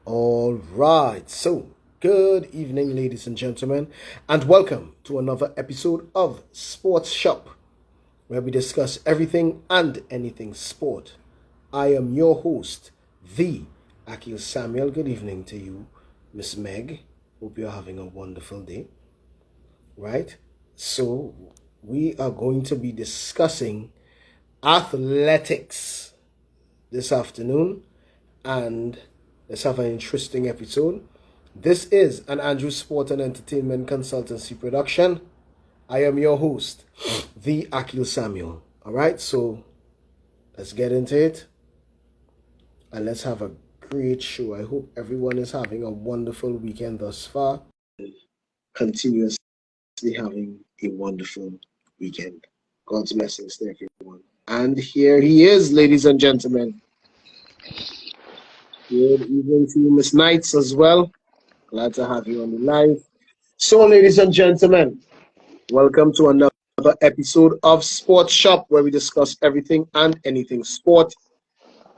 All right. So, good evening, ladies and gentlemen, and welcome to another episode of Sports Shop, where we discuss everything and anything sport. I am your host, the Akil Samuel. Good evening to you, Miss Meg. Hope you're having a wonderful day, right? So, we are going to be discussing athletics this afternoon, and let's have an interesting episode. This is an Andrew Sport and Entertainment Consultancy production. I am your host, the Akil Samuel. All right, so let's get into it and let's have a great show. I hope everyone is having a wonderful weekend thus far. Continuously having a wonderful weekend. God's blessings to everyone. And here he is, ladies and gentlemen. Good evening to you, Miss Knights, as well. Glad to have you on the live. So, ladies and gentlemen, welcome to another episode of Sports Shop, where we discuss everything and anything sport.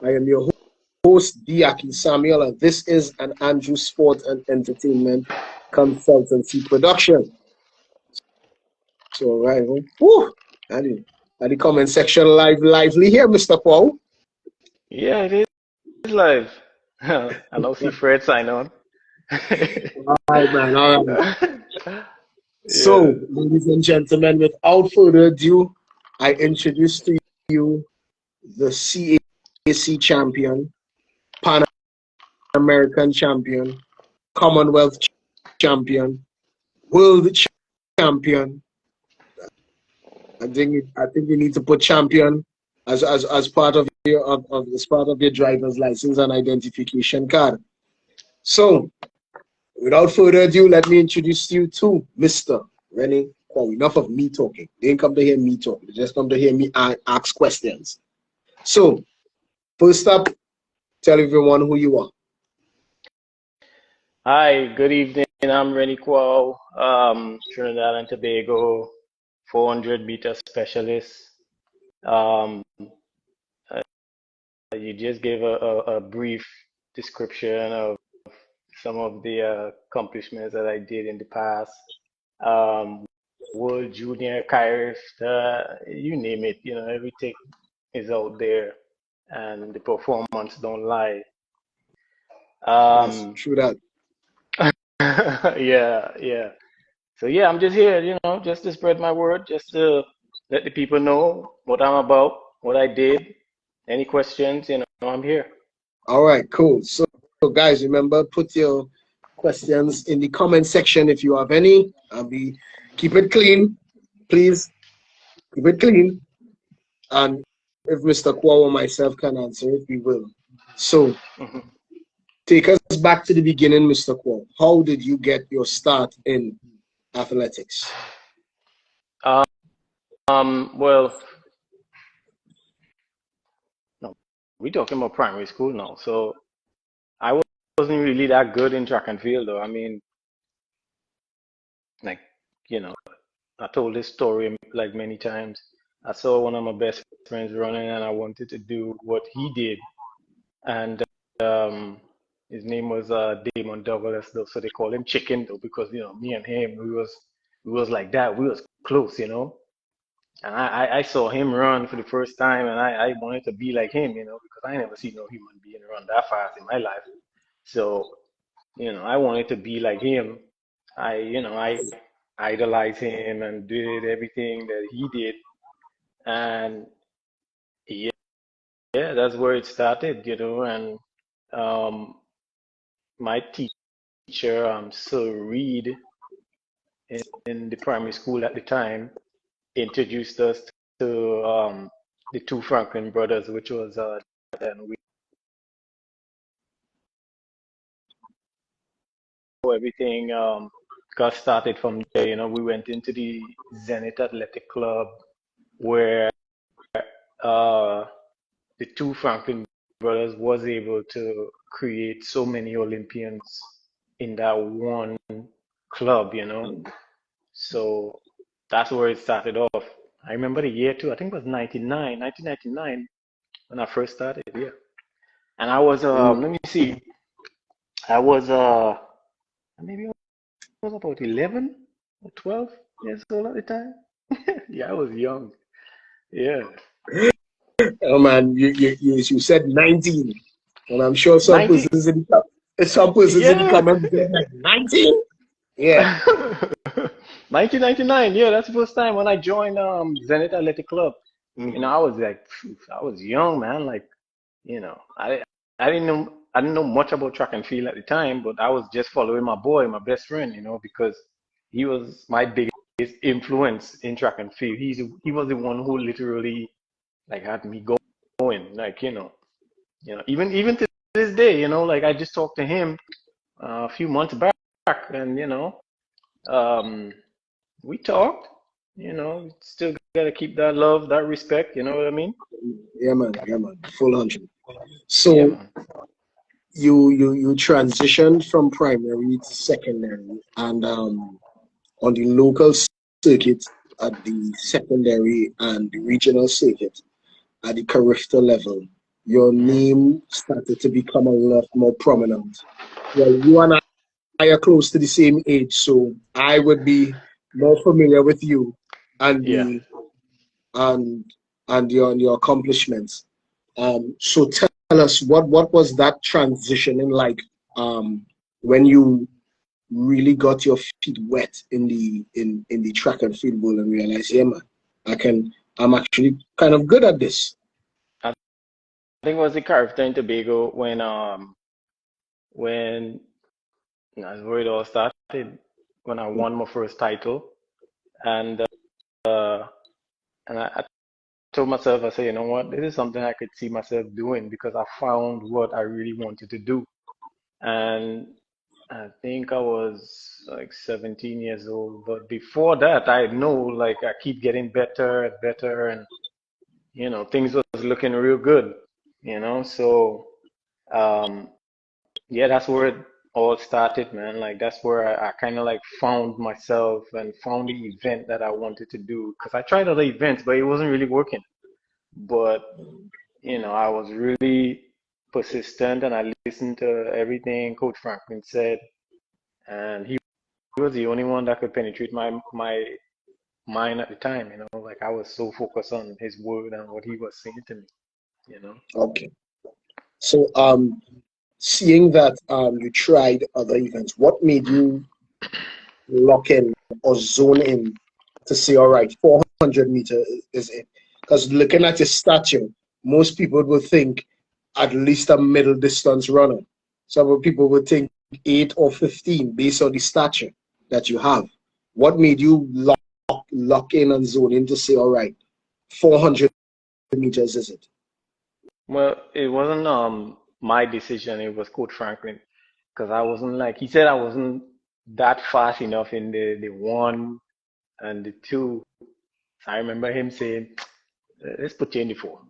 I am your host, Diaki Samuel, and this is an Andrew Sport and Entertainment Consultancy production. So, right, whew, and the comment section lively here, Mr. Quow. Yeah, it is live. I know see Fred sign on. All right, man. All right. Yeah. So, ladies and gentlemen, without further ado, I introduce to you the CAC champion, Pan American champion, Commonwealth champion, world champion. I think you need to put champion as part of as part of your driver's license and identification card. So, without further ado, let me introduce you to Mr. Renny. Quow. Enough of me talking. They didn't come to hear me talk. They just come to hear me ask questions. So, first up, tell everyone who you are. Hi, good evening. I'm Renny Quow, Trinidad and Tobago 400-meter specialist. Um, you just gave a brief description of some of the accomplishments that I did in the past. Um, World Junior, Kairos, you name it, everything is out there and the performance don't lie. Yes, Um, true that. yeah, yeah. So yeah, I'm just here, just to spread my word, just to let the people know what I'm about, what I did. Any questions, I'm here. All right, cool. So, guys, remember, put your questions in the comment section if you have any. Keep it clean, please. Keep it clean. And if Mr. Quo or myself can answer it, we will. So, Mhm. take us back to the beginning, Mr. Quo. How did you get your start in athletics? Well, no, we're talking about primary school now. So I wasn't really that good in track and field, though. I mean, like, you know, I told this story like many times. I saw one of my best friends running, and I wanted to do what he did. And um, his name was Damon Douglas, though, so they call him Chicken, though, because me and him, we was like that. We was close. And I saw him run for the first time, and I wanted to be like him, because I never seen no human being run that fast in my life. So, I wanted to be like him. I idolized him and did everything that he did. And yeah, yeah, that's where it started. And um, my teacher, Sir Reed, in the primary school at the time, introduced us to the two Franklin brothers, which was and we everything got started from there. We went into the Zenith Athletic Club where uh, the two Franklin brothers was able to create so many Olympians in that one club. So that's where it started off. I remember the year too. I think it was 1999 when I first started. Yeah, and I was Mm, let me see. I was maybe I was about 11 or 12 years old at the time. Yeah, I was young. Yeah. Oh man, you said 19, and I'm sure 90, some persons in the yeah. comments they're like 19. Yeah. 1999, yeah, that's the first time when I joined Zenit Athletic Club. I was like, phew, I was young, man. Like, you know, I I didn't know much about track and field at the time, but I was just following my boy, my best friend, because he was my biggest influence in track and field. He was the one who literally like had me going, like, even to this day, like I just talked to him a few months back, and um, we talked. Still gotta keep that love, that respect. You know what I mean? Yeah, man, full 100. Yeah, So man. you transitioned from primary to secondary, and on the local circuit at the secondary and the regional circuit at the Carifta level, your Hmm. name started to become a lot more prominent. Well, you and I are close to the same age, so I would be more familiar with you and Yeah. the and your accomplishments. So tell us what was that transition in like when you really got your feet wet in the track and field world and realized, yeah, man, I'm actually kind of good at this. I think it was the Caribbean in Tobago when that's where it all started, when I won my first title. And uh and I told myself, I said, you know what, this is something I could see myself doing because I found what I really wanted to do. And I think I was like 17 years old. But before that, I know like I keep getting better and better, and things was looking real good. So um, yeah, that's where it all started, man. Like that's where I kind of like found myself and found the event that I wanted to do. Because I tried other events, but it wasn't really working. But I was really persistent and I listened to everything Coach Franklin said, and he was the only one that could penetrate my mind at the time. Like I was so focused on his word and what he was saying to me. Okay. So seeing that you tried other events, what made you lock in or zone in to say, all right, 400 meter is it? Because looking at your stature, most people would think at least a middle distance runner. Some people would think 8 or 15 based on the stature that you have. What made you lock in and zone in to say, all right, 400 meters is it? Well, it wasn't my decision. It was Coach Franklin because I wasn't like he said I wasn't that fast enough in the one and the two. I remember him saying, "Let's put you in the four."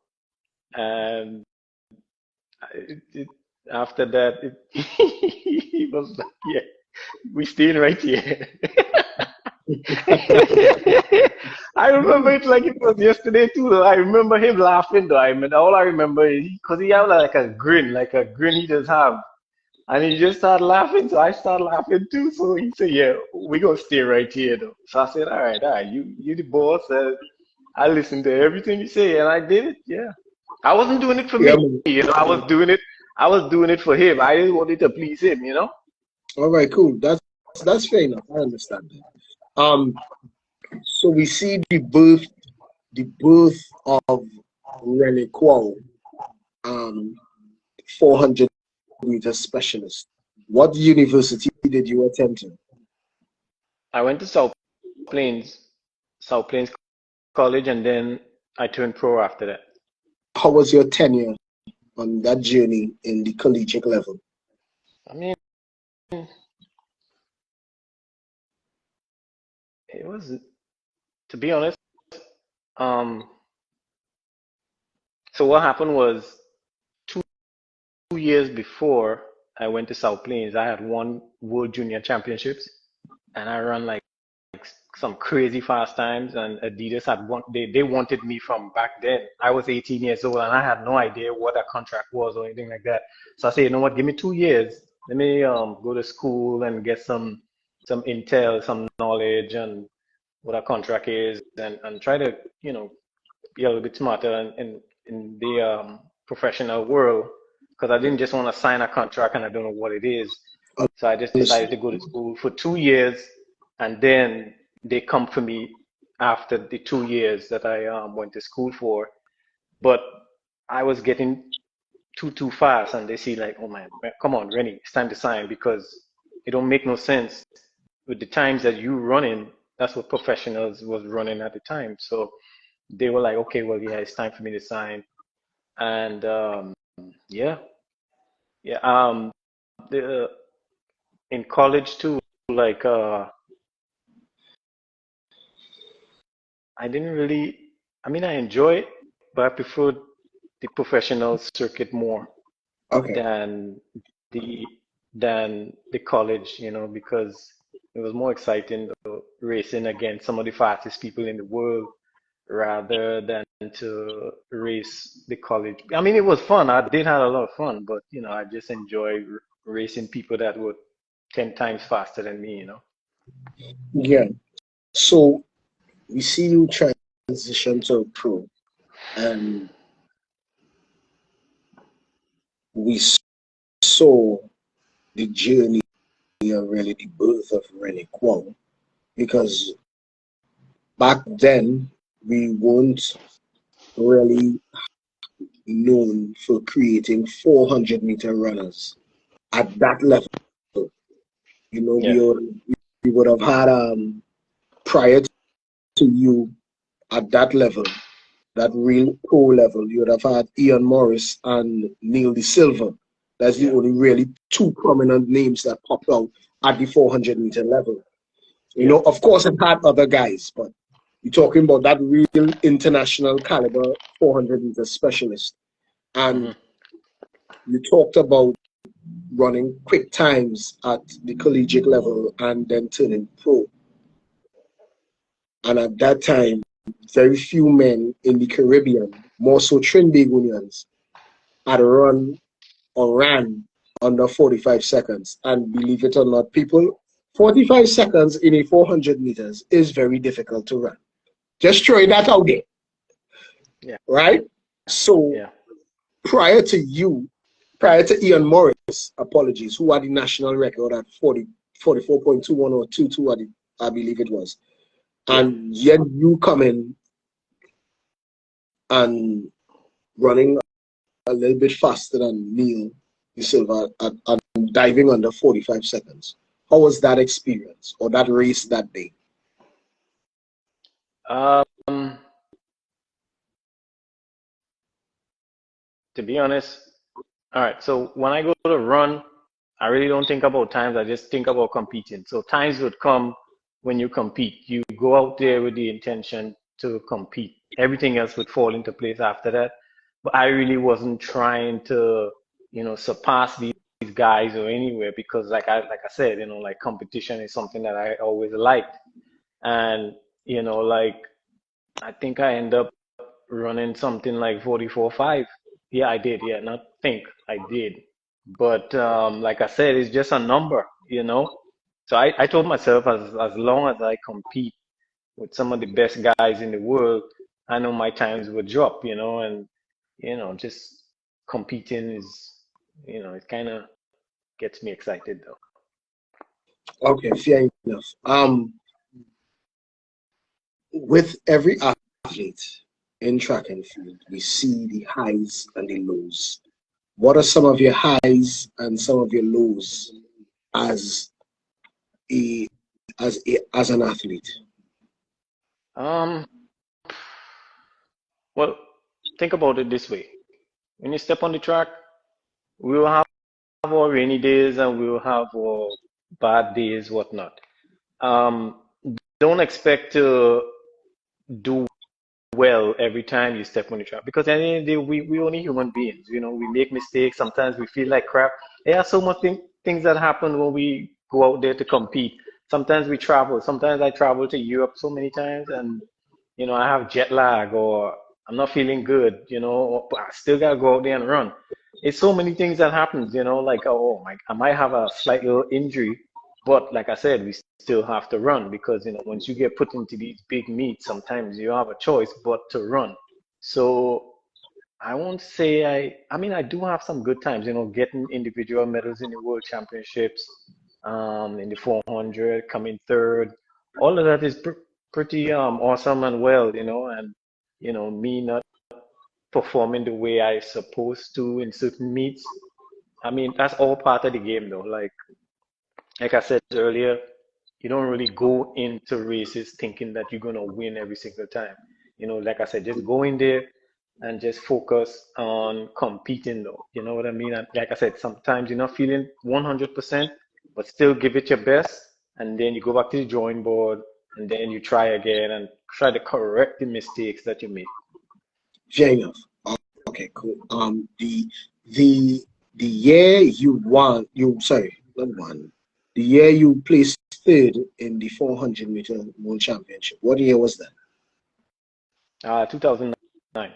And it, it, after that, he was like, "Yeah, we staying right here." I remember it like it was yesterday too. Though. I remember him laughing though. All I remember is because he had like a grin he just have, and he just started laughing. So I started laughing too. So he said, "Yeah, we gonna stay right here though." So I said, all right, you the boss." I listened to everything you say, and I did it. Yeah, I wasn't doing it for Yeah, me. man. I was doing it for him. I didn't want it to please him. All right, cool. That's fair enough. I understand that. So we see the birth of Renny Quow, 400 meter specialist. What university did you attend to? I went to Plains, South Plains College, and then I turned pro after that. How was your tenure on that journey in the collegiate level? I mean, it was, to be honest, um, so what happened was 2 years before I went to South Plains, I had won World Junior Championships, and I ran like some crazy fast times, and Adidas they wanted me from back then. I was 18 years old, and I had no idea what a contract was or anything like that. So I said, you know what, give me 2 years. let me go to school and get some intel, some knowledge, and what a contract is, and try to be a little bit smarter in the professional world because I didn't just want to sign a contract and I don't know what it is. So I just decided to Honestly, go to school for 2 years, and then they come for me after the 2 years that I went to school for. But I was getting too fast, and they see like, oh man, come on, Renny, it's time to sign because it don't make no sense with the times that you running. That's what professionals was running at the time. So they were like, okay, well, yeah, it's time for me to sign. And yeah, yeah. The in college too, like I didn't really. I mean, I enjoy it, but I preferred the professional circuit more okay. than the the college, because it was more exciting racing against some of the fastest people in the world rather than to race the college. I mean, it was fun. I did have a lot of fun, but I just enjoy racing people that were 10 times faster than me. Yeah. So we see you transition to a pro, and we saw the journey and really the birth of Renny Quow because back then we weren't really known for creating 400-meter runners at that level. You know, Yeah, we would have had prior to you at that level, that real pro level, you would have had Ian Morris and Neil De Silva. That's the yeah, only really two prominent names that popped out at the 400-meter level. You yeah. know, of course, it had other guys, but you're talking about that real international caliber 400-meter specialist. Hmm. And you talked about running quick times at the collegiate level and then turning pro. And at that time, very few men in the Caribbean, more so Trinbagonians, had run or ran under 45 seconds. And believe it or not, people, 45 seconds in a 400 meters is very difficult to run. Just throwing that out there, Yeah, right? So yeah, prior to you, prior to Ian Morris, apologies, who had the national record at 44.21 or 22, I believe it was. yeah. And yet you come in and running a little bit faster than Neil De Silva and diving under 45 seconds. How was that experience or that race that day? Um, to be honest, all right. So when I go to run, I really don't think about times. I just think about competing. So times would come when you compete. You go out there with the intention to compete. Everything else would fall into place after that. But I really wasn't trying to, surpass these guys or anywhere because like I said, like competition is something that I always liked. And, like I think I end up running something like 44.5. Yeah, I did. Yeah, not think I did. But like I said, it's just a number. So I told myself as long as I compete with some of the best guys in the world, I know my times will drop, and just competing it kind of gets me excited though. Okay, fair enough. With every athlete in track and field, we see the highs and the lows. What are some of your highs and some of your lows as a as an athlete? Um, well, think about it this way. When you step on the track, we will have our rainy days and we will have our bad days, whatnot. Um, don't expect to do well every time you step on the track because at the end of the day, we only human beings. We make mistakes. Sometimes we feel like crap. There are so much things that happen when we go out there to compete. Sometimes we travel. Sometimes I travel to Europe so many times and, I have jet lag or I'm not feeling good, but I still gotta go out there and run. it's so many things that happens, like, oh my, I might have a slight little injury, but like I said, we still have to run because, once you get put into these big meets, sometimes you have a choice but to run. So I won't say I mean, I do have some good times, getting individual medals in the World Championships, in the 400, coming third. All of that is pretty awesome and well, and me not performing the way I supposed to in certain meets. I mean, that's all part of the game though. Like I said earlier, you don't really go into races thinking that you're gonna win every single time. Like I said, just go in there and just focus on competing though. You know what I mean? And like I said, sometimes you're not feeling 100%, but still give it your best, and then you go back to the drawing board, and then you try again and try to correct the mistakes that you made. Fair enough. Okay, cool. The the year you won, you sorry, not won. The year you placed third in the 400-meter world championship. What year was that? 2009.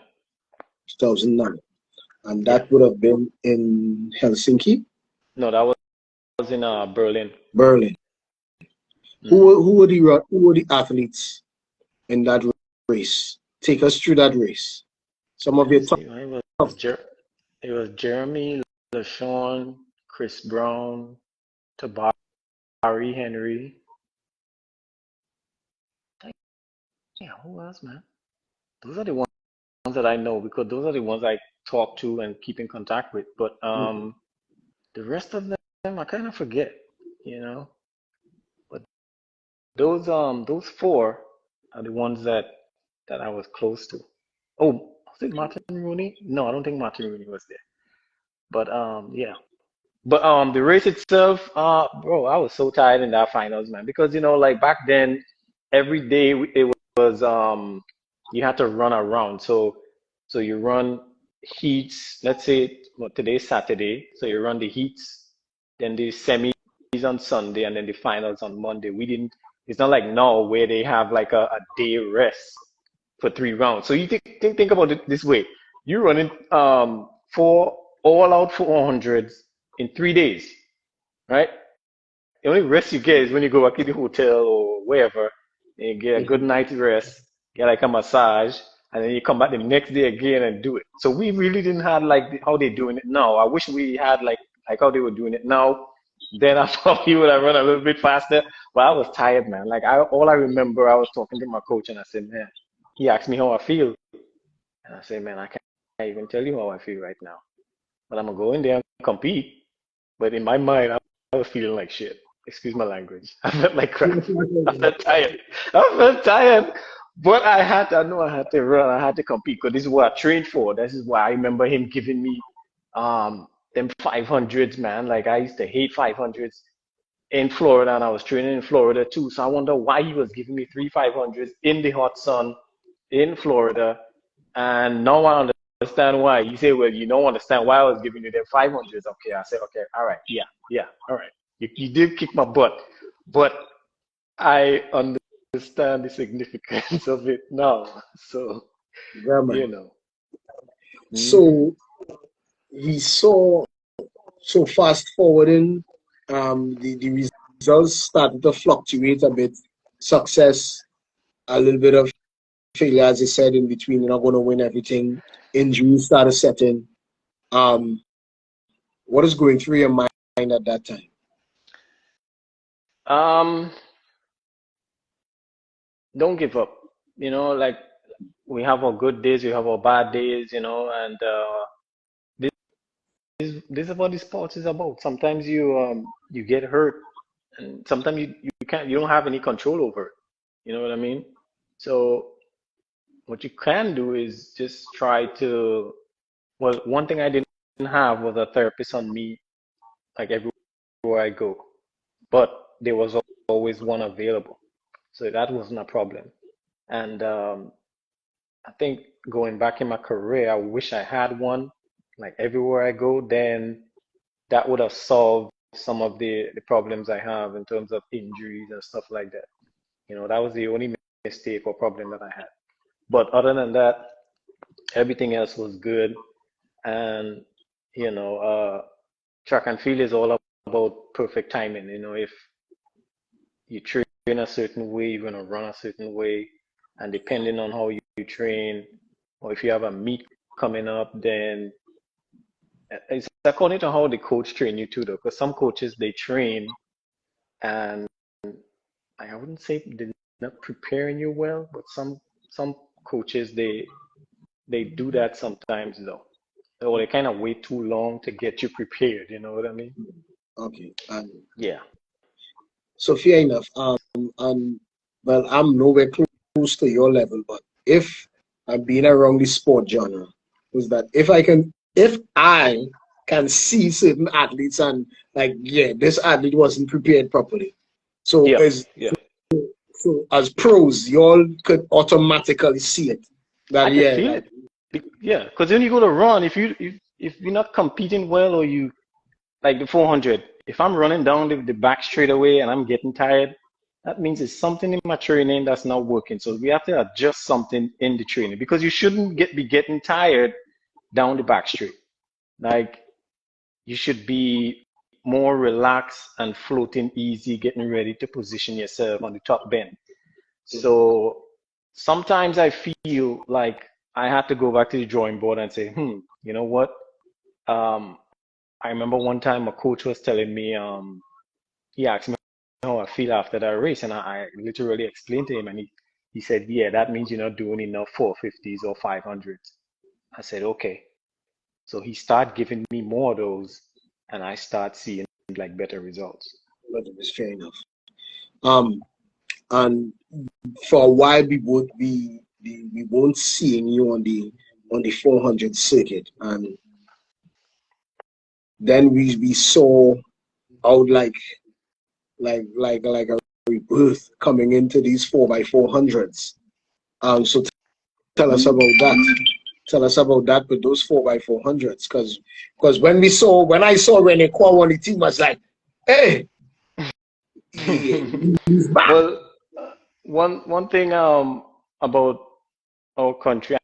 2009, and Yeah. that would have been in Helsinki, No, that was in Berlin. Berlin. Hmm. Who were the athletes in that race? Take us through that race. Some of Let me your top. see. It was Jeremy, LaShawn, Chris Brown, Tabari Henry. Yeah, who else, man? Those are the ones that I know because those are the ones I talk to and keep in contact with. But the rest of them I kind of forget, you know. But those four are the ones that I was close to. Oh, was it Martin Rooney? No, I don't think Martin Rooney was there. But yeah. But the race itself, bro, I was so tired in that finals, man, because like back then, every day it was you had to run around. So you run heats. Let's say well, today's Saturday, so you run the heats, then the semis on Sunday, and then the finals on Monday. We didn't. It's not like now where they have like a day rest for 3 rounds. So you think about it this way: you running four all out 400s in 3 days, right? The only rest you get is when you go back to the hotel or wherever, and you get a good night's rest, get like a massage, and then you come back the next day again and do it. So we really didn't have like how they're doing it now. I wish we had like how they were doing it now. Then I probably would have run a little bit faster, but I was tired, man. Like all I remember, I was talking to my coach and I said, man, he asked me how I feel, and I said, man, I can't even tell you how I feel right now, but I'm gonna go in there and compete. But in my mind, I was feeling like shit. Excuse my language. I felt like crap. I felt tired. I felt tired. But I know I had to run. I had to compete because this is what I trained for. This is why I remember him giving me them 500s, man. Like I used to hate 500s in Florida and I was training in Florida too. So I wonder why he was giving me three 500s in the hot sun in Florida. And now I understand why. He said, well, you don't understand why I was giving you them 500s. Okay. I said, okay, all right. Yeah, yeah, all right. You did kick my butt, but I understand the significance of it now. So, Yeah, you man. know. Hmm. So we saw. So fast forwarding, the results started to fluctuate a bit. Success, a little bit of failure, as I said, in between. You're not going to win everything. Injuries started setting. Um, what is going through your mind at that time? Um, don't give up. Like we have our good days, we have our bad days, and this is what the sports is about. Sometimes you get hurt, and sometimes you don't have any control over it. You know what I mean? So what you can do is just try to. Well, one thing I didn't have was a therapist on me, like everywhere I go, but there was always one available, so that wasn't a problem. And I think going back in my career, I wish I had one, like everywhere I go, then that would have solved some of the problems I have in terms of injuries and stuff like that. That was the only mistake or problem that I had. But other than that, everything else was good. And you know, track and field is all about perfect timing. You know, if you train a certain way, you're gonna run a certain way, and depending on how you train, or if you have a meet coming up, then it's according to how the coach train you too, though. Because some coaches they train, and I wouldn't say they're not preparing you well, but some coaches they do that sometimes though. Or they kind of wait too long to get you prepared. You know what I mean? Okay. Yeah. So fair enough. And well, I'm nowhere close to your level, but if I'm being around the sport genre, is that if I can see certain athletes and like, yeah, this athlete wasn't prepared properly. So Yeah. as Yeah. so as pros, you all could automatically see it. That I could yeah, feel that it. Yeah, because when you go to run, if you're not competing well or you like the 400, if I'm running down the back straight away and I'm getting tired, that means it's something in my training that's not working. So we have to adjust something in the training because you shouldn't be getting tired down the back straight. Like you should be more relaxed and floating easy, getting ready to position yourself on the top bend. So sometimes I feel like I had to go back to the drawing board and say, you know what? Um, I remember one time a coach was telling me, he asked me how I feel after that race, and I literally explained to him, and he said, yeah, that means you're not doing enough 450s or 500s. I said, okay. So he started giving me more of those, and I start seeing like better results. is fair enough. Um, and for a while we won't seeing you on the 400 circuit, and then we saw out like a rebirth coming into these 4x400s. So tell us about that. Tell us about that with those 4x400s, because when I saw Renny Quow on the team, I was like, hey, yeah, he's back. Well, one thing about our country,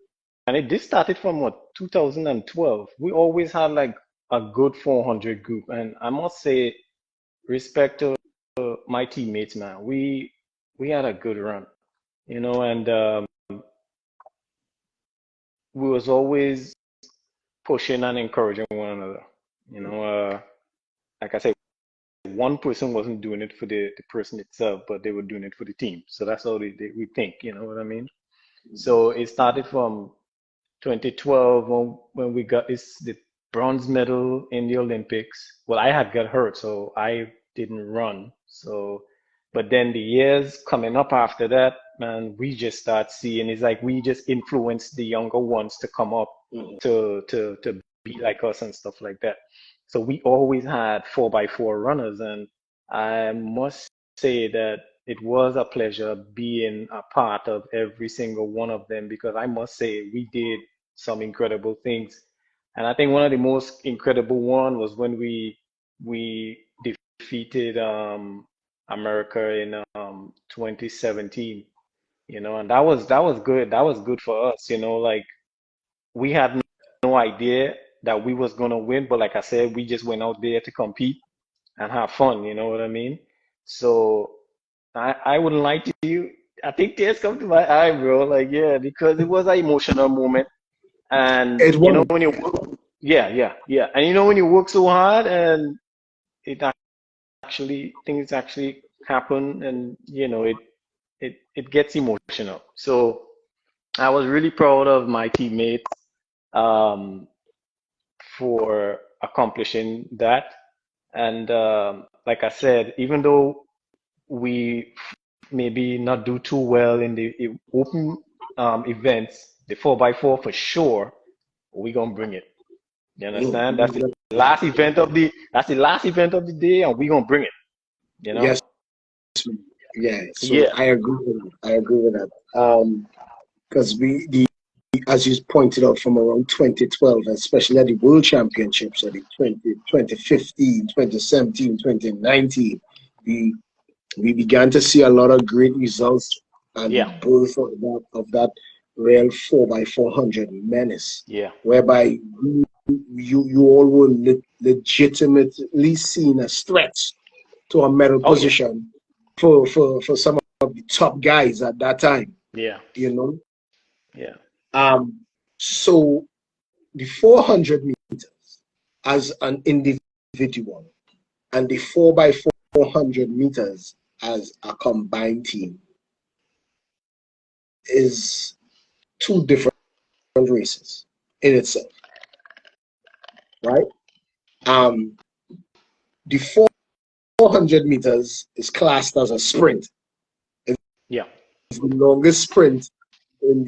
and it this started from what 2012. We always had like a good 400 group, and I must say, respect to my teammates, man. We had a good run, you know, and we was always pushing and encouraging one another. You know, like I said, one person wasn't doing it for the person itself, but they were doing it for the team. So that's how we think. You know what I mean? So it started from 2012 when we got this the bronze medal in the Olympics. Well, I had got hurt, so I didn't run. So, but then the years coming up after that, man, we just start seeing it's like we just influence the younger ones to come up Mhm. to be like us and stuff like that. So we always had 4x4 runners, and I must say that it was a pleasure being a part of every single one of them because I must say we did some incredible things. And I think one of the most incredible one was when we defeated America in 2017, you know, and that was good. That was good for us, you know, like we had no idea that we was gonna win, but like I said, we just went out there to compete and have fun, you know what I mean? So I wouldn't lie to you. I think tears come to my eye, bro. Like, yeah, because it was an emotional moment. And It you know was. when you work, yeah, yeah, yeah. And you know when you work so hard and it actually things actually happen and you know it gets emotional. So I was really proud of my teammates um, for accomplishing that. And like I said, even though we maybe not do too well in the open events, the 4x4 for sure, we gonna bring it. You understand? That's the last event of the day, and we gonna bring it. You know? Yes, yeah. So Yeah, I agree with that. I agree with that. Because as you pointed out, from around 2012, especially at the World Championships, at the 2015, 2017, 2019, we we began to see a lot of great results and the yeah, birth of that real 4x400 menace, yeah, whereby you all were legitimately seen as threats to a medal Oh yeah, position for some of the top guys at that time, yeah, you know. yeah, So the 400 meters as an individual and the 4 by 400 meters as a combined team is two different races in itself, right? Um, the 400 meters is classed as a sprint. yeah, It's the longest sprint in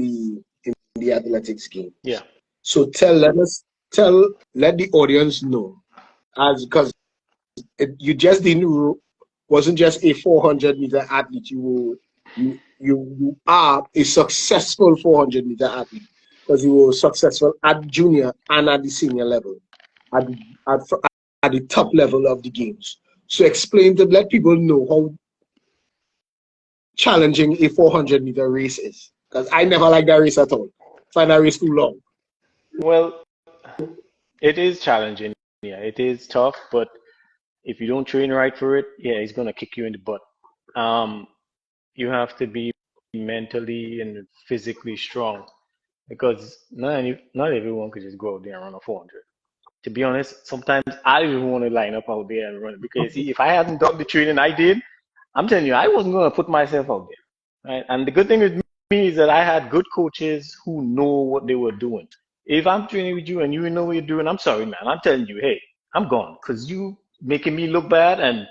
the athletics yeah. games. So let the audience know, as because you just didn't wasn't just a 400-meter athlete. You are a successful 400-meter athlete because you were successful at junior and at the senior level, at at, at the top level of the games. So explain to let people know how challenging a 400-meter race is, because I never liked that race at all. Find that race too long. Well, it is challenging. Yeah, it is tough, but if you don't train right for it, yeah, it's gonna kick you in the butt. Um, you have to be mentally and physically strong because not everyone could just go out there and run a 400. To be honest, sometimes I don't even want to line up out there and run it because see, if I hadn't done the training I did, I'm telling you, I wasn't going to put myself out there. Right? And the good thing with me is that I had good coaches who know what they were doing. If I'm training with you and you know what you're doing, I'm sorry, man. I'm telling you, hey, I'm gone because you making me look bad and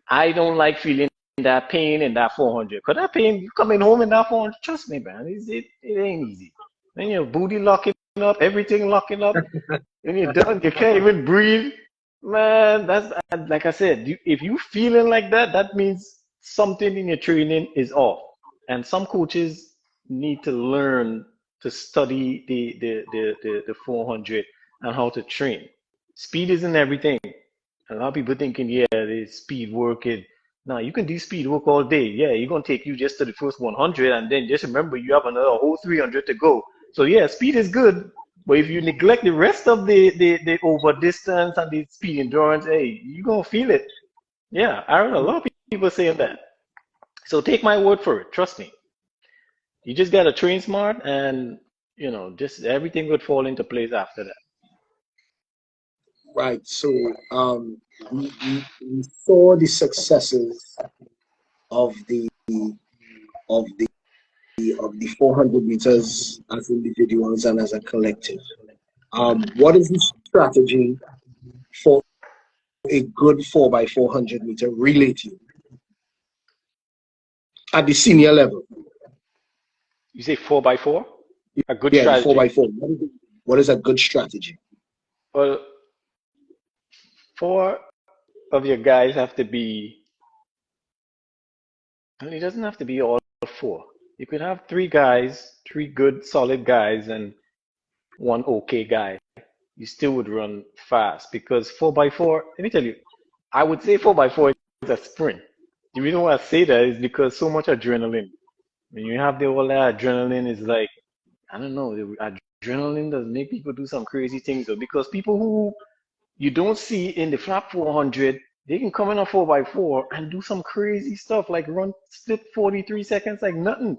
I don't like feeling that pain in that 400. Because that pain, you coming home in that 400, trust me, man, it ain't easy. Then your booty locking up, everything locking up. When you're done, you can't even breathe. Man, that's like I said, if you feeling like that, that means something in your training is off. And some coaches need to learn to study the 400 and how to train. Speed isn't everything. A lot of people thinking, yeah, the speed work it. No, you can do speed work all day. Yeah, you're gonna take you just to the first 100, and then just remember you have another whole 300 to go. So yeah, speed is good, but if you neglect the rest of the over distance and the speed endurance, hey, you're gonna feel it. Yeah, I heard a lot of people saying that. So take my word for it. Trust me. You just gotta train smart, and just everything would fall into place after that. Right. So we saw the successes of of the of the 400 meters as individuals and as a collective. What is the strategy for a good 4 by 400-meter relay team at the senior level? You say 4 by 4? A good Yeah, the 4 by strategy. 4. What is a good strategy? Well, four of your guys have to be, and it doesn't have to be all four. You could have three guys, three good, solid guys, and one okay guy. You still would run fast because 4 by 4, let me tell you, I would say 4 by 4 is a sprint. The reason why I say that is because so much adrenaline. When you have the all that adrenaline, is like, I don't know, the adrenaline does make people do some crazy things though. Because people who you don't see in the flat 400, they can come in a 4 by 4 and do some crazy stuff like run split 43 seconds like nothing.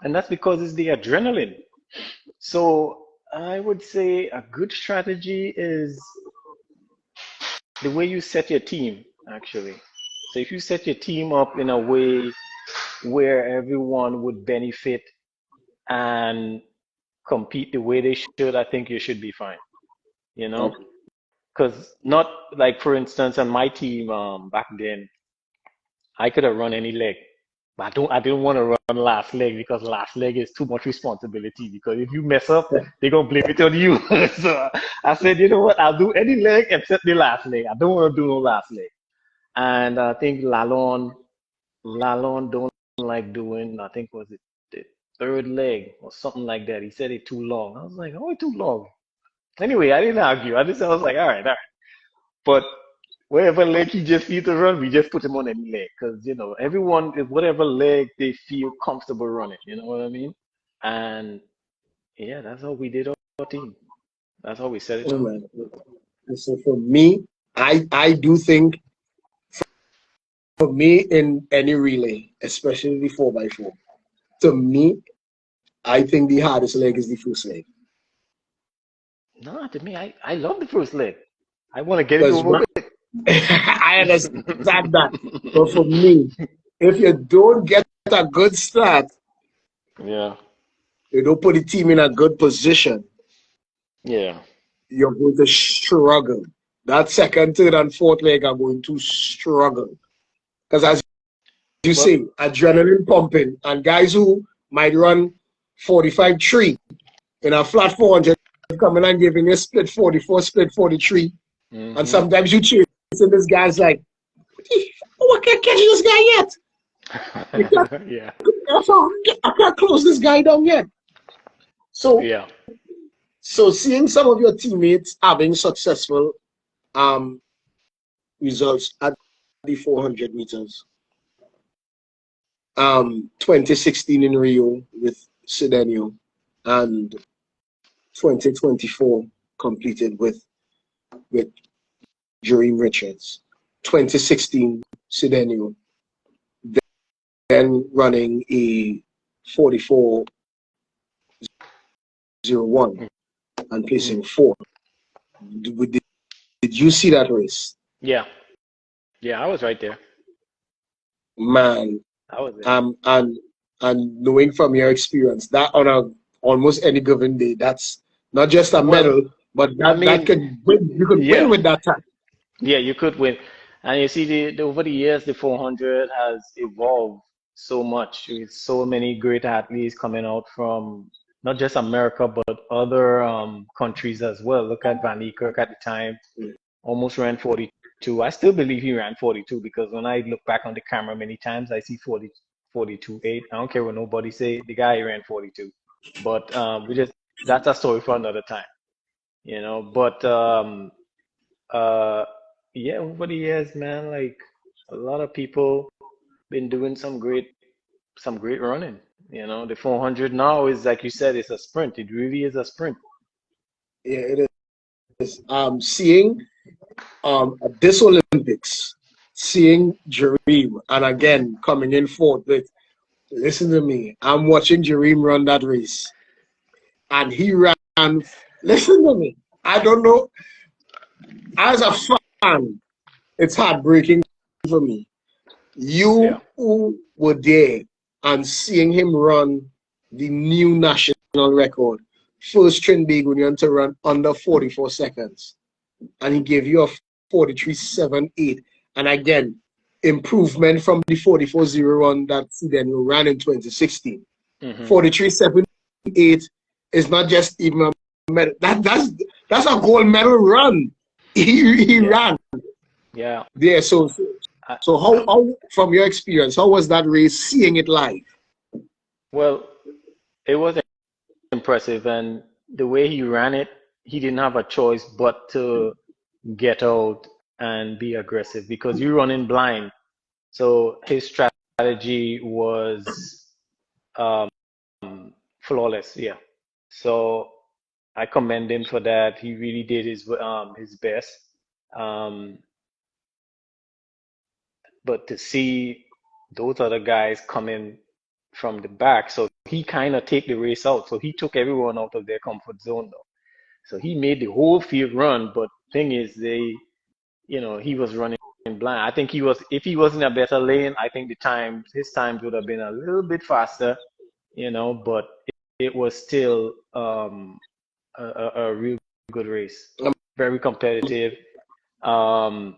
And that's because it's the adrenaline. So I would say a good strategy is the way you set your team, actually. So if you set your team up in a way where everyone would benefit and compete the way they should, I think you should be fine. You know, Okay. because not like for instance on my team back then, I could have run any leg, but I didn't want to run last leg because last leg is too much responsibility. Because if you mess up, they're gonna blame it on you. So I said, you know what? I'll do any leg except the last leg. I don't want to do no last leg. And I think Lalon don't like doing. I think was it the third leg or something like that. He said it too long. I was like, oh, it too long. Anyway, I didn't argue. I was like, all right, all right. But whatever leg he just needs to run, we just put him on any leg because everyone whatever leg they feel comfortable running. You know what I mean? And yeah, that's how we did our team. That's how we set it Oh up. man. So for me, I do think for me in any relay, especially the 4x4, to me, I think the hardest leg is the first leg. No, to me, I love the first leg. I want to get it Because over I understand that. But for with. me, if you don't get a good start, Yeah, you don't put the team in a good position, yeah. you're going to struggle. That second, third, and fourth leg are going to struggle. Because as you Well, say, adrenaline pumping, and guys who might run 45-3 in a flat 400 coming and giving a split 44, split 43. And hmm. sometimes you chasing this guy's like, oh, I can't catch this guy yet. You can't, Yeah, I can't close this guy down yet. So, yeah. so seeing some of your teammates having successful um, results at the 400 meters, 2016 in Rio with Sedenio, and 2024 completed with Jereme Richards. 2016 Sedenio, then running a 44.01 and Mm. placing fourth. Did you see that race? Yeah, yeah. I was right there. Man, I was there. and knowing from your experience that on a almost any given day, that's not just a Well, medal, but I that mean, could win. You could win yeah, with that time. yeah. You could win, and you see, over the years, the 400 has evolved so much with so many great athletes coming out from not just America but other countries as well. Look at Van Niekerk at the time. Almost ran 42. I still believe he ran 42 because when I look back on the camera many times, I see 40, 42.8. I don't care what nobody say. The guy ran 42. But we just that's a story for another time, you know. But uh, yeah, over the years, man, like a lot of people been doing some great running. You know, the 400 now is like you said, it's a sprint. It really is a sprint. Yeah, it is. Seeing at this Olympics, seeing Jereme and again coming in fourth. With listen to me, I'm watching Jereme run that race, and he ran. Listen to me. I don't know. As a fan, it's heartbreaking for me. Yeah, You who were there and seeing him run the new national record, first Trinbagonian to run under 44 seconds, and he gave you a 43.78. And again, improvement from the 44.01 that he then ran in 2016. hmm, 43.78 is not just even a medal. That's a gold medal run. He yeah, ran yeah. there. I, So how from your experience, how was that race seeing it live? well, it was impressive, and the way he ran it, he didn't have a choice but to get out and be aggressive because you're running blind. So his strategy was um, flawless. Yeah. So I commend him for that. He really did his best. Um, but to see those other guys coming from the back, so he kind of take the race out. So he took everyone out of their comfort zone though. So he made the whole field run, but thing is, he was running blind. I think if he was in a better lane, I think his times would have been a little bit faster, but it was still a real good race, Um, very competitive. Um,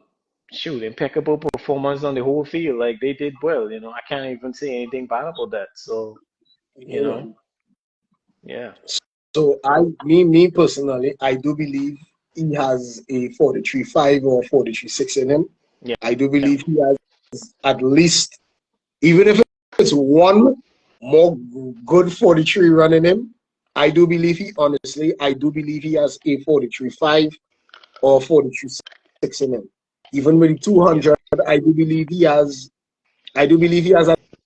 Shoot, impeccable performance on the whole field. Like they did well, I can't even say anything bad about that. So, you know, yeah, So me personally, I do believe he has a 43.5 or 43.6 in him. yeah, I do believe he has at least, even if it's one more good 43 running him, I do believe he has a 43.5 or 43.6 in him. Even with yeah, 200, I do believe he has a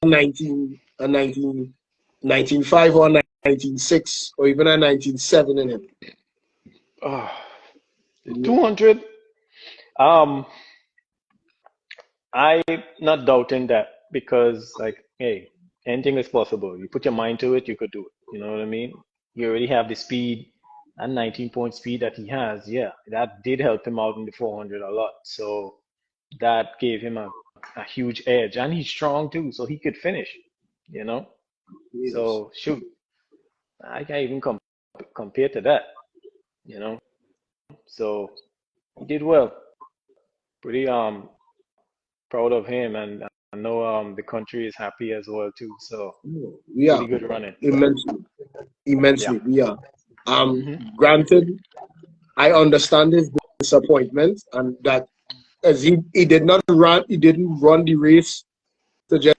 19.5 or 19.6 or even a 19.7 in him. Oh, the 200. Um, I'm not doubting that because, like, hey, anything is possible. You put your mind to it, you could do it. You know what I mean? You already have the speed and 19-point speed that he has. Yeah, that did help him out in the 400 a lot. So that gave him a huge edge. And he's strong too, so he could finish, you know? Yes. So shoot, I can't even compare to that, you know? So he did well. Pretty proud of him, and I know the country is happy as well too. So We pretty are good running. immensely, Yeah. immensely. We are. Hmm. Granted, I understand his disappointment and that as he didn't run the race to just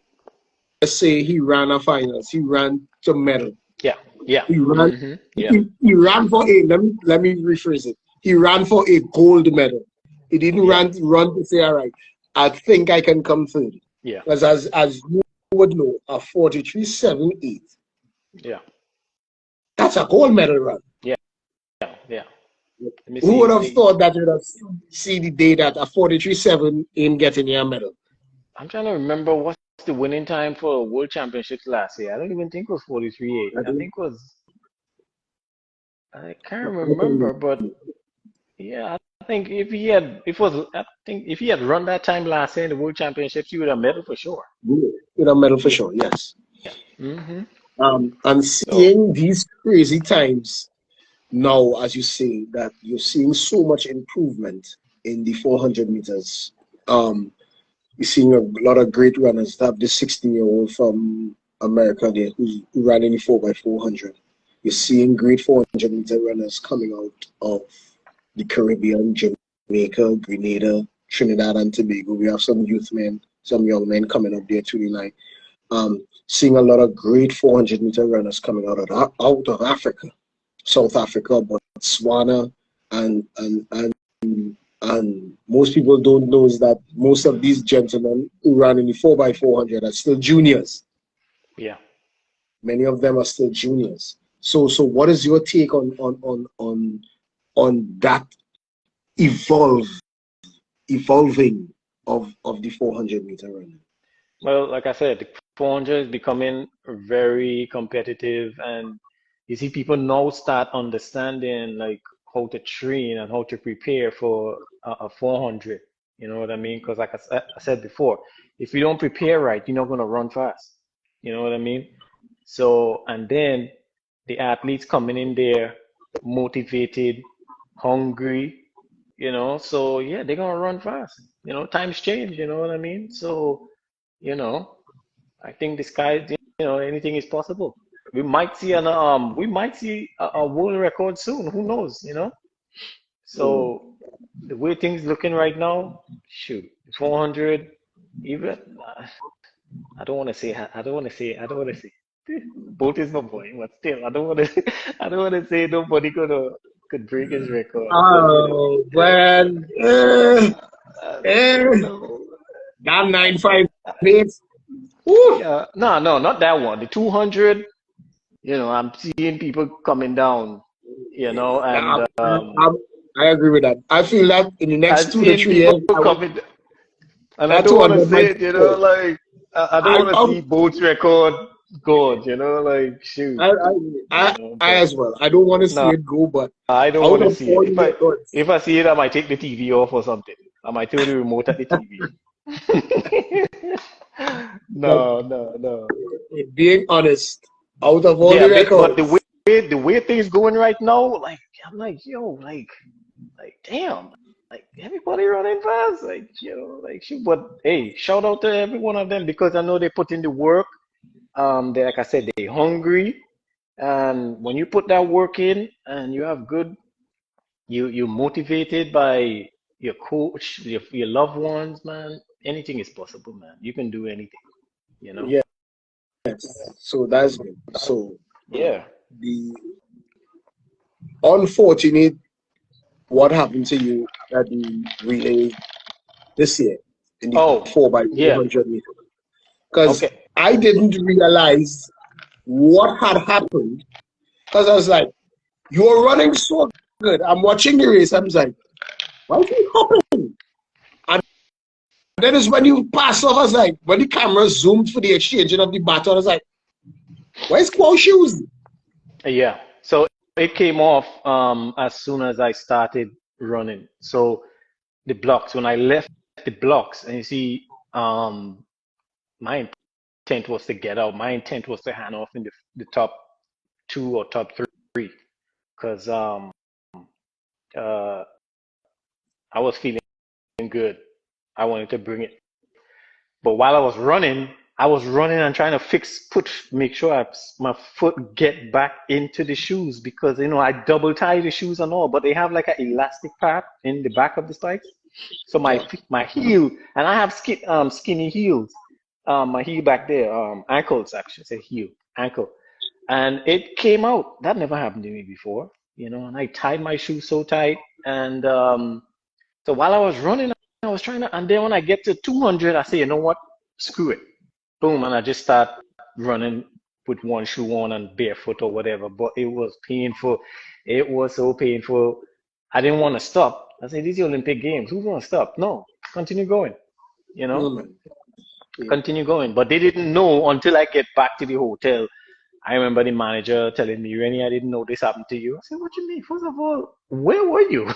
say he ran a finals. He ran to medal. Yeah. Yeah. He ran Yeah. he ran for a let me rephrase it. He ran for a gold medal. He didn't Yeah. run to say, all right, I think I can come third. Yeah. Because as you would know, a 43.78, Yeah. that's a gold medal run. Yeah. Yeah. Yeah. Let me Who see would his have date. thought that would have seen the day that a 43.7 ain't getting a medal? I'm trying to remember what's the winning time for World Championships last year. I don't even think it was 43.8. I I think think it was, I can't I can remember, but yeah, I think I think if he had run that time last year in the World Championships, he would have medal for sure. get a medal for Yeah. sure, yes. Yeah. Hmm. And So seeing these crazy times now, as you say, that you're seeing so much improvement in the 400 meters. You're seeing a lot of great runners. Have this 16-year-old from America there who ran in the 4x400. You're seeing great 400-meter runners coming out of the Caribbean, Jamaica, Grenada, Trinidad and Tobago. We have some youth men, some young men coming up there tonight. Seeing a lot of great 400-meter runners coming out of Africa, South Africa, Botswana, and and and and most people don't know is that most of these gentlemen who ran in the 4x400 are still juniors. yeah. Many of them are still juniors. So what is your take on that evolve evolving of the 400-meter running? Well, like I said, the 400 is becoming very competitive, and you see people now start understanding like how to train and how to prepare for a 400. You know what I mean? Because like I said before, if you don't prepare right, you're not going to run fast. You know what I mean? So, and then the athletes coming in there motivated, hungry, so yeah, they're going to run fast. Times change, you know what I mean? So, you know, I think the sky, anything is possible. We might see a world record soon. Who knows? Mm. So the way things looking right now, shoot, 400, even I don't want to say, both is my boy, but still, I don't want to, I don't want to say nobody could break his record because Oh, man. you Eh, know, that 958. Woo. yeah, no, not that one. The 200. I'm seeing people coming down, and I, I, I agree with that. I feel that in the next I've 2 to seen 3 people years, coming, and I that don't want to 200 say might it, go. like I don't I, want to I, see Bolt's record gone, like shoot, I, I, I but as well. I don't want to see no, it go, but I don't out want to of see it. all the records, If I see it, I might take the TV off or something. I might throw the remote at the TV. but No, no, no. being honest, out of all Yeah, the but records, the way things going right now, like I'm like, yo, like damn, like everybody running fast, like like shoot. But hey, shout out to every one of them because I know they put in the work. They like I said, they hungry, and when you put that work in and you have good, you're motivated by your coach, your loved ones, man. Anything is possible, man. You can do anything. yes. So that's good. So Yeah. the unfortunate what happened to you at the relay this year in the Oh, 4 by yeah. 400 meter, because Okay. I didn't realize what had happened. Because I was like, you were running so good. I'm watching the race. I'm like, why is he hopping? And then it's when you pass off, I was like, when the camera zoomed for the exchanging of the baton, I was like, where's Quow shoes? Yeah. So it came off as soon as I started running. So the blocks, when I left the blocks, and you see, my intent was to get out. My intent was to hand off in the top two or top three, because uh, I was feeling good. I wanted to bring it. But while I was running and trying to make sure my foot get back into the shoes, because I double tie the shoes and all, but they have like an elastic part in the back of the spikes. So Yeah. my heel, and I have skinny heels. My heel back there, ankles actually, say heel, ankle, and it came out. That never happened to me before, And I tied my shoes so tight, and so while I was running, I was trying to, and then when I get to 200, I say, you know what? Screw it. Boom. And I just start running with one shoe on and barefoot or whatever. But it was painful. It was so painful. I didn't want to stop. I said, these are Olympic Games. Who's going to stop? No, continue going, you No, know, man. Yeah. continue going. But they didn't know until I get back to the hotel. I remember the manager telling me, Renny, I didn't know this happened to you. I said, what you mean? First of all, where were you?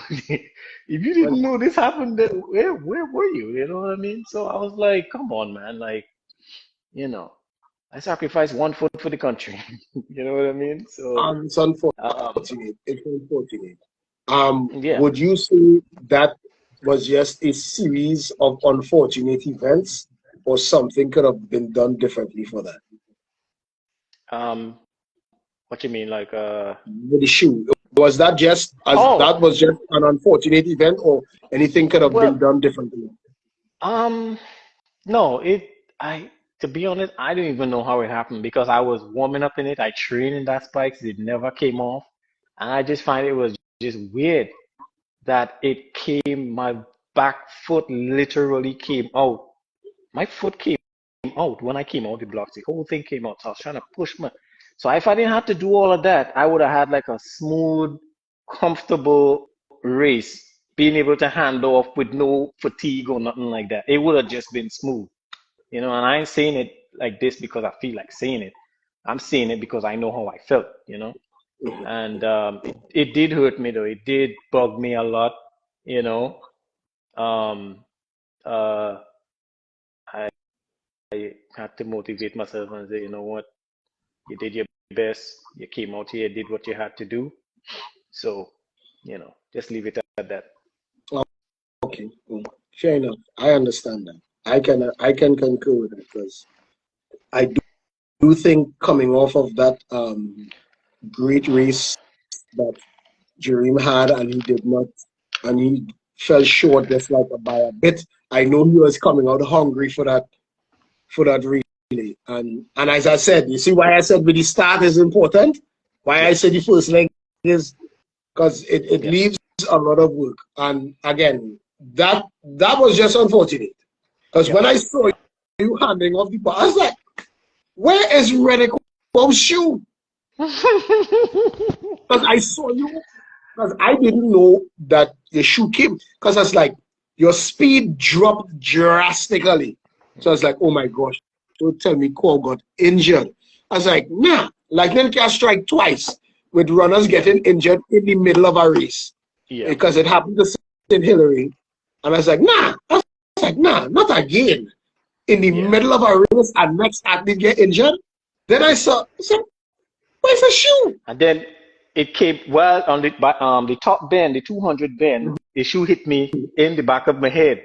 If you Well, didn't know this happened, then where were you? You know what I mean? So I was like, come on, man. Like, you know, I sacrificed one foot for the country. You know what I mean? So, it's um, unfortunate. It's unfortunate. yeah. Would you say that was just a series of unfortunate events, or something could have been done differently for that? Um, what you mean? Like, With the shoe, was that just as oh, that was just an unfortunate event, or anything could have well, been done differently? um, no, to be honest, I don't even know how it happened because I was warming up in it. I trained in that spikes. It never came off. And I just find it was just weird that my back foot literally came out. My foot came out when I came out the blocks. The whole thing came out. So I was trying to push so if I didn't have to do all of that, I would have had like a smooth, comfortable race, being able to hand off with no fatigue or nothing like that. It would have just been smooth. And I ain't saying it like this because I feel like saying it. I'm saying it because I know how I felt. Mhm. And it did hurt me though. It did bug me a lot, you know. Um, uh, I had to motivate myself and say, you know what, you did your best. You came out here, did what you had to do. So, just leave it at that. Oh, okay, fair enough. I understand that. I can concur with that because I do think coming off of that great race that Jereme had, and he did not, and he fell short just like by a bit. I know he was coming out hungry for that relay, and as I said, you see why I said with the start is important. Why I Yeah, said the first leg is because it yeah, leaves a lot of work. And again, that was just unfortunate because yeah, when I saw yeah, you handing off the ball, I was like, where is Renny shoe? Because I saw you, because I didn't know that the shoe came. Because I was like, your speed dropped drastically. So I was like, oh my gosh, don't tell me Quow got injured. I was like, nah, lightning can strike twice with runners yeah, getting injured in the middle of a race. yeah, Because it happened to St. Hillary. And I was like, nah. I was like, nah, not again. In the yeah. middle of a race, and next athlete get injured. Then I said, where's the shoe? And then it came well on the top bend, the 200 bend. The shoe hit me in the back of my head,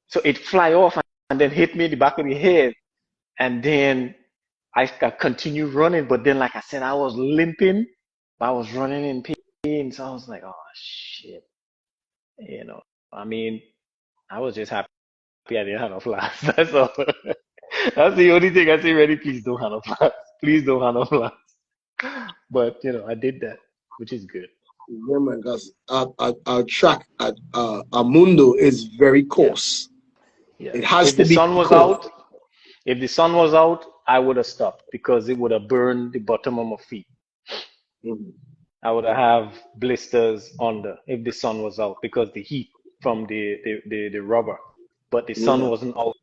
so it fly off and then hit me in the back of the head, and then I continued running. But then, like I said, I was limping. I was running in pain, so I was like, oh shit, you know. I mean, I was just happy I didn't have a flash. That's all. That's the only thing I say. Ready, please don't have a flash. Please don't have a flash. But I did that, which is good. Yeah, man, because our track at Amundo is very Yeah, coarse. yeah. It has to be coarse. If the sun was out, I would have stopped because it would have burned the bottom of my feet. Mhm. I would have blisters under if the sun was out because the heat from the rubber. But the sun Yeah. wasn't out.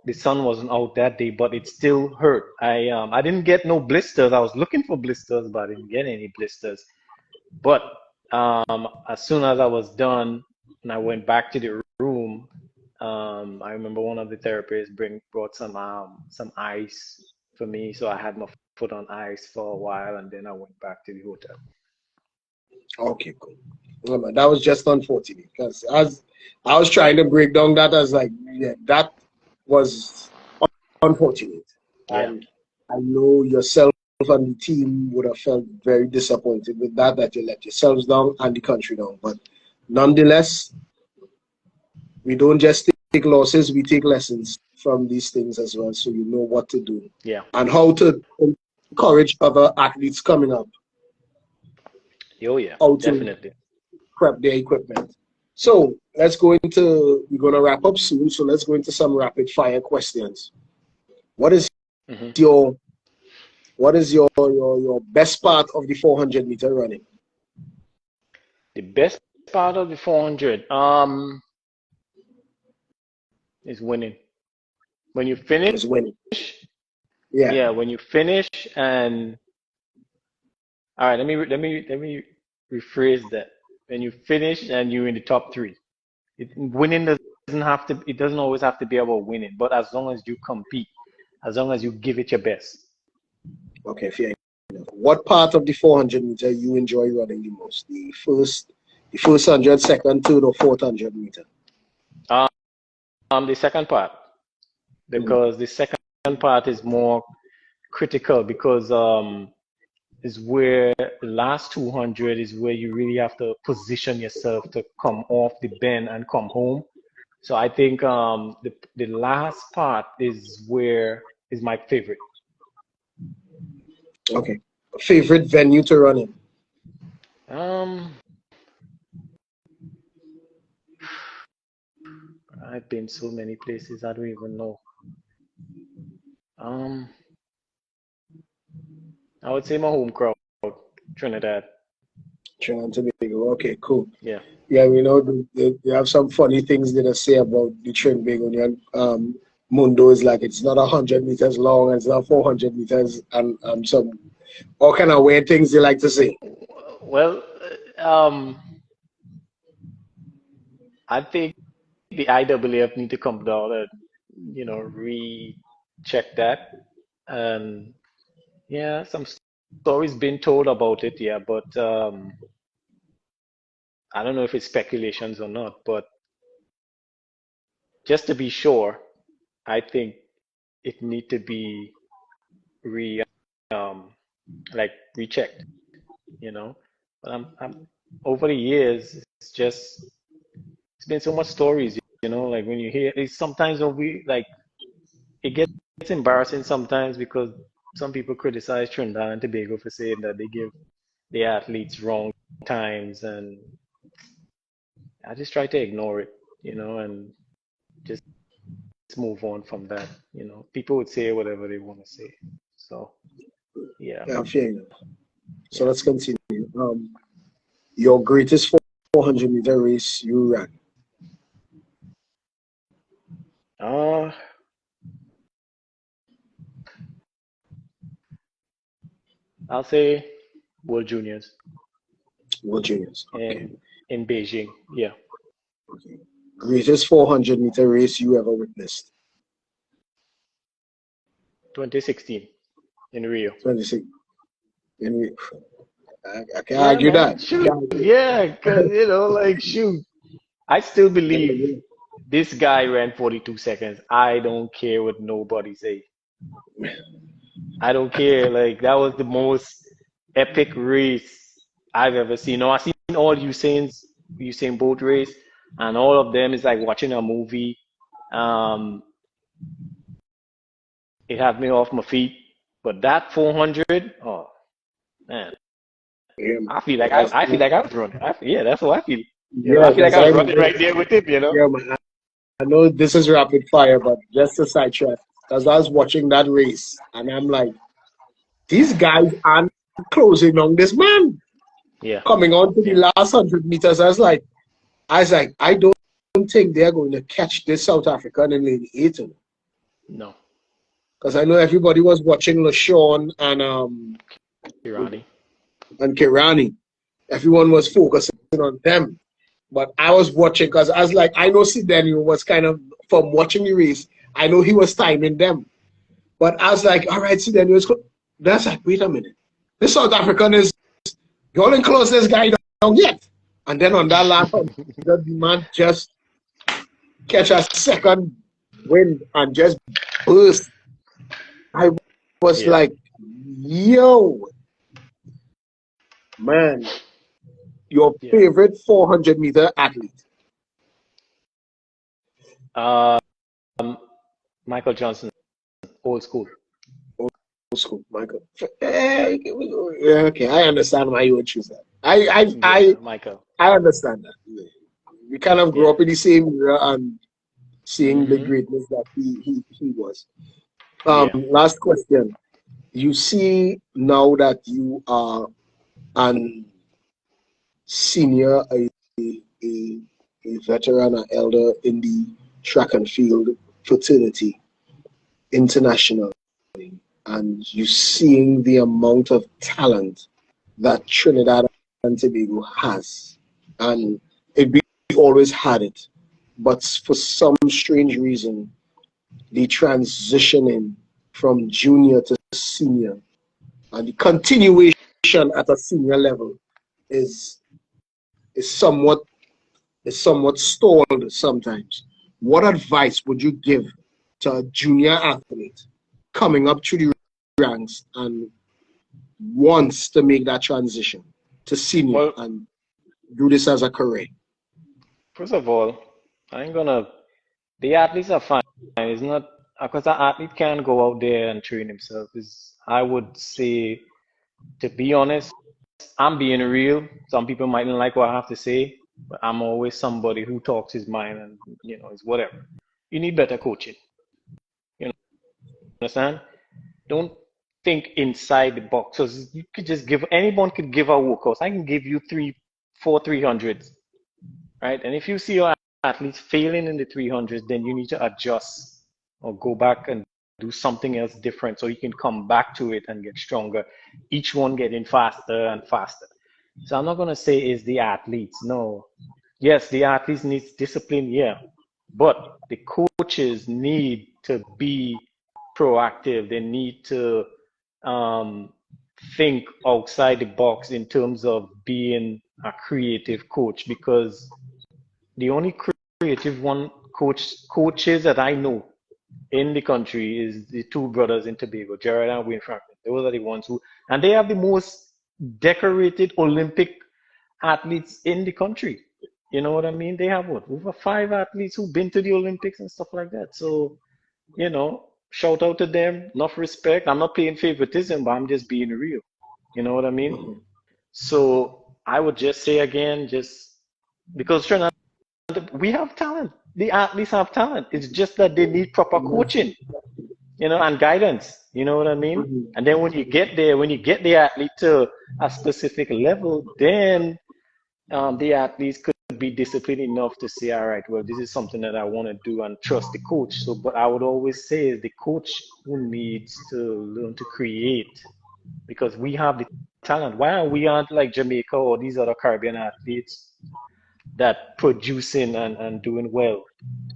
The sun wasn't out that day, but it still hurt. I didn't get no blisters. I was looking for blisters, but I didn't get any blisters. But as soon as I was done and I went back to the room, I remember one of the therapists brought some ice for me, so I had my foot on ice for a while, and then I went back to the hotel. Okay, cool. No, man, that was just unfortunate because as I was trying to break down that, I was like, yeah, that was unfortunate. Yeah, And I know yourself and the team would have felt very disappointed with that, that you let yourselves down and the country down. But nonetheless, we don't just take losses, we take lessons from these things as well. So you know what to do yeah. and how to encourage other athletes coming up, Oh yeah, how to definitely. prep their equipment. So let's go into, we're going to wrap up soon. So let's go into some rapid fire questions. What is Hmm. your your best part of the 400-meter running? The best part of the 400 is winning. When you finish, Is winning. Yeah. yeah, when you finish and all right, let me rephrase that. When you finish and you're in the top three, winning doesn't have to. It doesn't always have to be about winning, but as long as you compete, as long as you give it your best. Okay, fair enough. What part of the 400-meter you enjoy running the most? The first 100, second, third, or fourth 100-meter? The second part, because the second part is more critical because is where the last 200 is where you really have to position yourself to come off the bend and come home. So I think the last part is where is my favorite. Okay. Favorite venue to run in? Um, I've been so many places I don't even know. Um, I would say my home crowd, Trinidad. Trinidad and Tobago. Okay, cool. Yeah. Yeah, we know they have some funny things that they say about the Trinbagonian Mundo is like it's not 100 meters long, it's not 400 meters, and some all kind of weird things they like to say. Well, I think the IAAF need to come down and recheck that. And yeah, some stories been told about it, yeah, but I don't know if it's speculations or not. But just to be sure, I think it need to be re um like rechecked, you know. But I'm over the years, it's been so much stories, like when you hear it's sometimes when we like it gets embarrassing sometimes because some people criticize Trinidad and Tobago for saying that they give the athletes wrong times, and I just try to ignore it, and just move on from that. People would say whatever they want to say. So yeah, Yeah, fair enough. So yeah. let's continue. Your greatest 400-meter race you ran? Uh, I'll say World Juniors World Juniors. Okay. in Beijing. Yeah, Okay. Greatest 400-meter race you ever witnessed? 2016 in Rio. 26. I can't Yeah, argue man. that. Shoot. Yeah, because like shoot. I still believe this guy ran 42 seconds. I don't care what nobody say. I don't care. Like that was the most epic race I've ever seen. No, I've seen all Usain Bolt race, and all of them is like watching a movie. Um, it had me off my feet. But that 400, oh man, Yeah, I feel like I, that's I feel like I was running. Yeah, that's what I feel. yeah, I feel like that's I was right. running right there with him. Yeah, man. I know this is rapid fire, but just a sidetrack. Because I was watching that race, and I'm like, these guys aren't closing on this man. Yeah. Coming on to the Yeah. last 100 meters, I don't think they're going to catch this South African in lane 8. No. Because I know everybody was watching LaShawn Irani. and Kirani. Everyone was focusing on them. But I was watching because I was like, I know Sidney was kind of, from watching the race, I know he was timing them. But I was like, all right, Sidney was good. That's like, wait a minute. This South African is, you all didn't close this guy down yet. And then on that last one, the man just catch a second wind and just burst. I was Yeah. like, yo, man, your Yeah. favorite 400-meter athlete? Um, Michael Johnson, old school. Old school, Michael. Okay, I understand why you would choose that. Yeah, Michael. I understand that. We kind of grew Yeah. up in the same era and seeing the Mm-hmm. greatness that he was. Yeah. Last question. You see now that you are an senior, a, a veteran, an elder in the track and field fraternity internationally, and you seeing the amount of talent that Trinidad and Tobago has, and we always had it, but for some strange reason, the transitioning from junior to senior and the continuation at a senior level is is somewhat somewhat stalled sometimes. What advice would you give to a junior athlete coming up through the ranks and wants to make that transition to senior Well, and do this as a career? first of all, I ain't gonna. The athletes are fine. It's not because an athlete can go out there and train himself. Is I would say, to be honest, I'm being real. Some people mightn't like what I have to say, but I'm always somebody who talks his mind and it's whatever. You need better coaching. You understand? Don't think inside the box. So you could just give anyone could give a workout. I can give you four 300s, right? And if you see your athletes failing in the 300s, then you need to adjust or go back and do something else different so you can come back to it and get stronger. Each one getting faster and faster. So I'm not gonna say it's the athletes. No. Yes, the athletes need discipline, yeah. But the coaches need to be proactive. They need to um, think outside the box in terms of being a creative coach because the only creative coaches that I know in the country is the two brothers in Tobago, Gerard and Wayne Franklin. Those are the ones who, and they have the most decorated Olympic athletes in the country. You know what I mean? They have what? Over 5 athletes who've been to the Olympics and stuff like that. So, shout out to them. Enough respect. I'm not paying favoritism, but I'm just being real. You know what I mean? Mhm. So I would just say again, just because Trinidad, we have talent. The athletes have talent. It's just that they need proper coaching, and guidance. You know what I mean? Mhm. And then when you get there, when you get the athlete to a specific level, then the athletes could be disciplined enough to say, all right, well, this is something that I want to do and trust the coach. So, but I would always say is the coach who needs to learn to create because we have the talent. Why are we aren't like Jamaica or these other Caribbean athletes that producing and doing well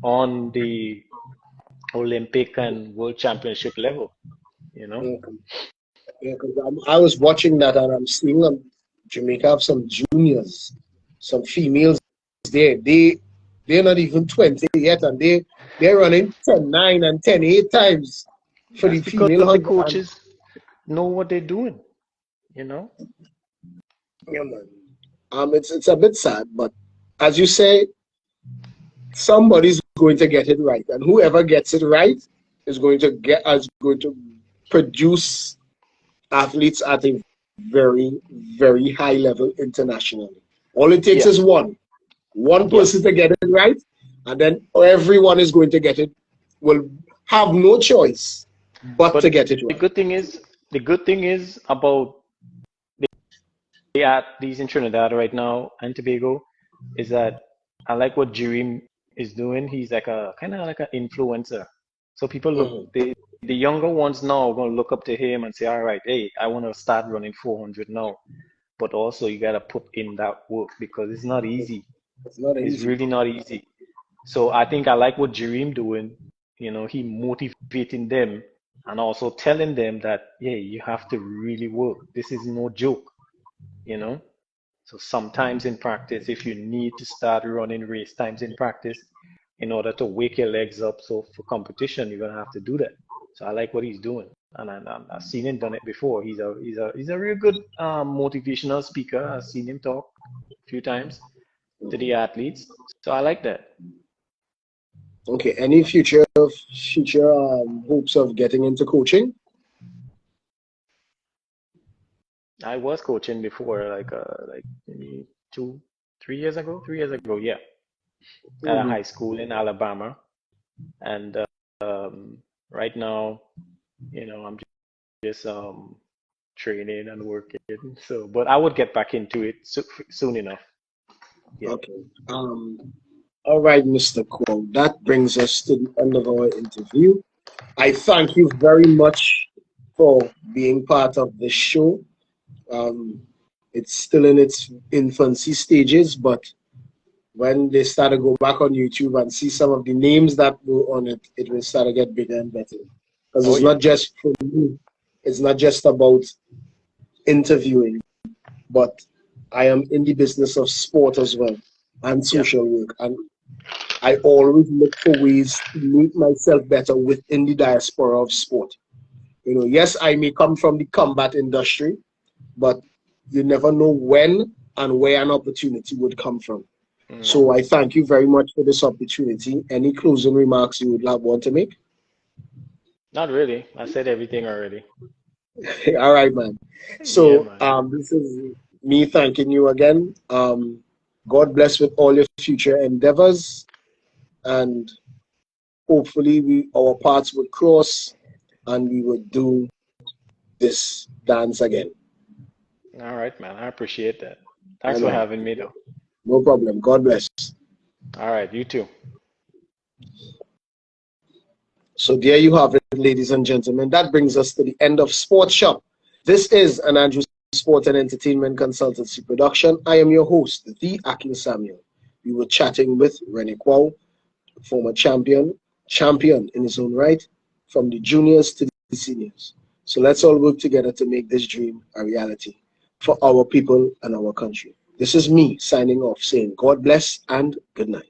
on the Olympic and World Championship level? You know? Yeah, yeah, 'cause I was watching that and I'm seeing Jamaica have some juniors, some females there. They're not even 20 yet, and they're running 10-9 and 10-8 times for the That's because female the 100. And coaches know what they're doing. You know? yeah, man, it's a bit sad, but as you say, somebody's going to get it right, and whoever gets it right is going to produce athletes at a very, very high level internationally. All it takes Yeah. is one Yeah. person to get it right, and then everyone is going to get it, will have no choice but to But get it the right. good thing is, the good thing is about athletes in Trinidad right now and Tobago is that I like what Jirim is doing. He's like a kind of like an influencer. So people look, Mhm. the younger ones now are going to look up to him and say, all right, hey, I want to start running 400 now. But also you got to put in that work because it's not easy. It's not It's easy. really not easy. So I think I like what Jirim doing. You know, he motivating them and also telling them that, yeah, you have to really work. This is no joke, you know. So sometimes in practice, if you need to start running race times in practice in order to wake your legs up, so for competition, you're gonna have to do that. So I like what he's doing, and I've seen him done it before. He's a real good motivational speaker. I've seen him talk a few times to the athletes. So I like that. Okay. Any future hopes of getting into coaching? I was coaching before, like maybe 3 years ago, 3 years ago, yeah, at a Mhm. high school in Alabama. And right now, I'm just training and working. So, but I would get back into it soon enough. Yeah. Okay. All right, Mr. Quow. That brings us to the end of our interview. I thank you very much for being part of the show. Um, it's still in its infancy stages, but when they start to go back on YouTube and see some of the names that were on it, it will start to get bigger and better. Because Oh it's yeah. not just for me, it's not just about interviewing, but I am in the business of sport as well and Yeah. social work. And I always look for ways to make myself better within the diaspora of sport. Yes, I may come from the combat industry, but you never know when and where an opportunity would come from. Mm. So I thank you very much for this opportunity. Any closing remarks you would want to make? Not really. I said everything already. All right, man. Yeah, So man. this is me thanking you again. God bless with all your future endeavors, and hopefully our paths would cross and we would do this dance again. All right, man. I appreciate that. All Thanks for right, having me, though. no problem. God bless. All right, you too. So there you have it, ladies and gentlemen. That brings us to the end of Sports Shop. This is an Andrew Sport and Entertainment Consultancy production. I am your host, the Akin Samuel. We were chatting with Renny Quow, former champion in his own right, from the juniors to the seniors. So let's all work together to make this dream a reality for our people and our country. This is me signing off saying God bless and good night.